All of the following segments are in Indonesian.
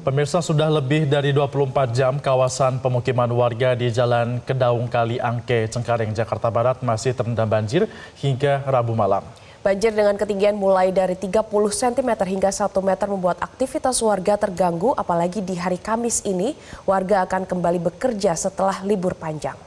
Pemirsa, sudah lebih dari 24 jam kawasan pemukiman warga di Jalan Kedaung Kali Angke, Cengkareng, Jakarta Barat masih terendam banjir hingga Rabu malam. Banjir dengan ketinggian mulai dari 30 cm hingga 1 meter membuat aktivitas warga terganggu, apalagi di hari Kamis ini warga akan kembali bekerja setelah libur panjang.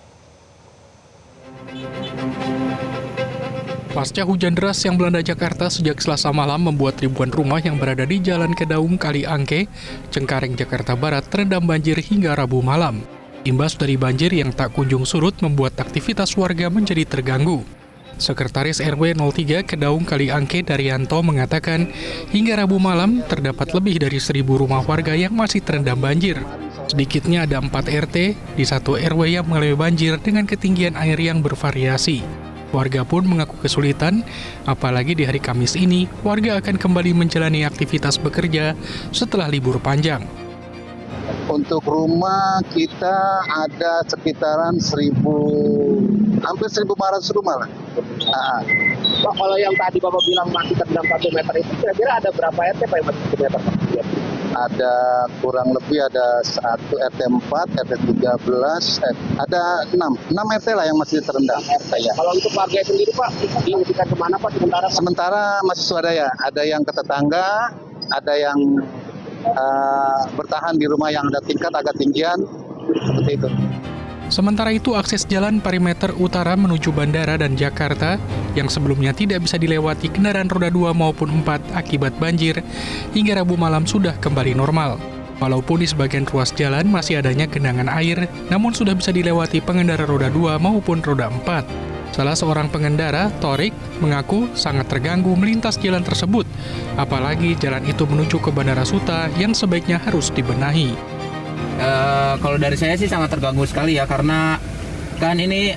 Pasca hujan deras yang melanda Jakarta sejak Selasa malam membuat ribuan rumah yang berada di Jalan Kedaung Kali Angke, Cengkareng, Jakarta Barat terendam banjir hingga Rabu malam. Imbas dari banjir yang tak kunjung surut membuat aktivitas warga menjadi terganggu. Sekretaris RW 03 Kedaung Kali Angke Daryanto mengatakan hingga Rabu malam terdapat lebih dari 1.000 rumah warga yang masih terendam banjir. Sedikitnya ada 4 RT di 1 RW yang mengalami banjir dengan ketinggian air yang bervariasi. Warga pun mengaku kesulitan, apalagi di hari Kamis ini warga akan kembali menjalani aktivitas bekerja setelah libur panjang. Untuk rumah kita ada sekitaran hampir 1.500 rumah lah. Pak, kalau yang tadi Bapak bilang masih terendam 1 meter itu kira-kira ada berapa RT Pak yang masih 1 meter? Ada kurang lebih ada 1 RT 4, RT 13, ada 6 RT lah yang masih terendam. Ya. Kalau untuk warga sendiri Pak, diungsikan kemana Pak sementara? Sementara masih swadaya, ada yang ke tetangga, ada yang bertahan di rumah yang ada tingkat agak tinggian, seperti itu. Sementara itu, akses jalan perimeter utara menuju bandara dan Jakarta yang sebelumnya tidak bisa dilewati kendaraan roda 2 maupun 4 akibat banjir, hingga Rabu malam sudah kembali normal. Walaupun di sebagian ruas jalan masih adanya genangan air, namun sudah bisa dilewati pengendara roda 2 maupun roda 4. Salah seorang pengendara, Torik, mengaku sangat terganggu melintas jalan tersebut, apalagi jalan itu menuju ke Bandara Suta yang sebaiknya harus dibenahi. Kalau dari saya sih sangat terganggu sekali ya, karena kan ini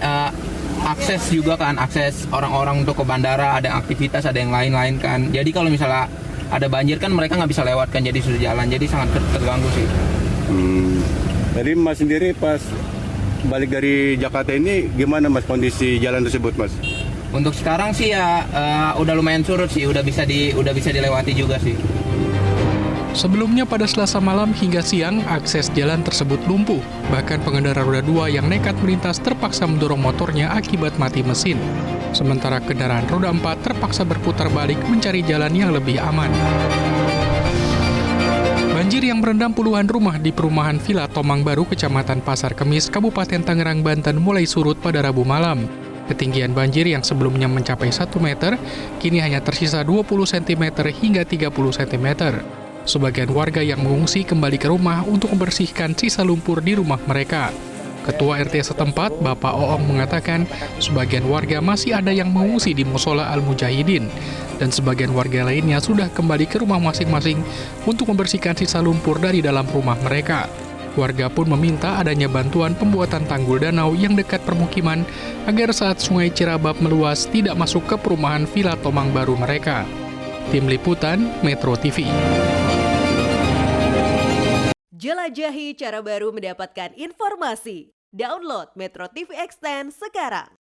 akses juga kan, akses orang-orang untuk ke bandara, ada aktivitas, ada yang lain-lain kan. Jadi kalau misalnya ada banjir kan mereka nggak bisa lewat kan, jadi sudah jalan, jadi sangat terganggu sih. Jadi Mas sendiri pas balik dari Jakarta ini gimana Mas kondisi jalan tersebut Mas? Untuk sekarang sih ya udah lumayan surut sih, udah bisa dilewati juga sih. Sebelumnya pada Selasa malam hingga siang, akses jalan tersebut lumpuh. Bahkan pengendara roda 2 yang nekat melintas terpaksa mendorong motornya akibat mati mesin. Sementara kendaraan roda 4 terpaksa berputar balik mencari jalan yang lebih aman. Banjir yang merendam puluhan rumah di perumahan Villa Tomang Baru, Kecamatan Pasar Kemis, Kabupaten Tangerang, Banten mulai surut pada Rabu malam. Ketinggian banjir yang sebelumnya mencapai 1 meter, kini hanya tersisa 20 cm hingga 30 cm. Sebagian warga yang mengungsi kembali ke rumah untuk membersihkan sisa lumpur di rumah mereka. Ketua RT setempat, Bapak Oong, mengatakan sebagian warga masih ada yang mengungsi di Musola Al-Mujahidin, dan sebagian warga lainnya sudah kembali ke rumah masing-masing untuk membersihkan sisa lumpur dari dalam rumah mereka. Warga pun meminta adanya bantuan pembuatan tanggul danau yang dekat permukiman agar saat sungai Cirabab meluas tidak masuk ke perumahan Villa Tomang Baru mereka. Tim Liputan Metro TV. Jelajahi cara baru mendapatkan informasi. Download Metro TV Extend sekarang.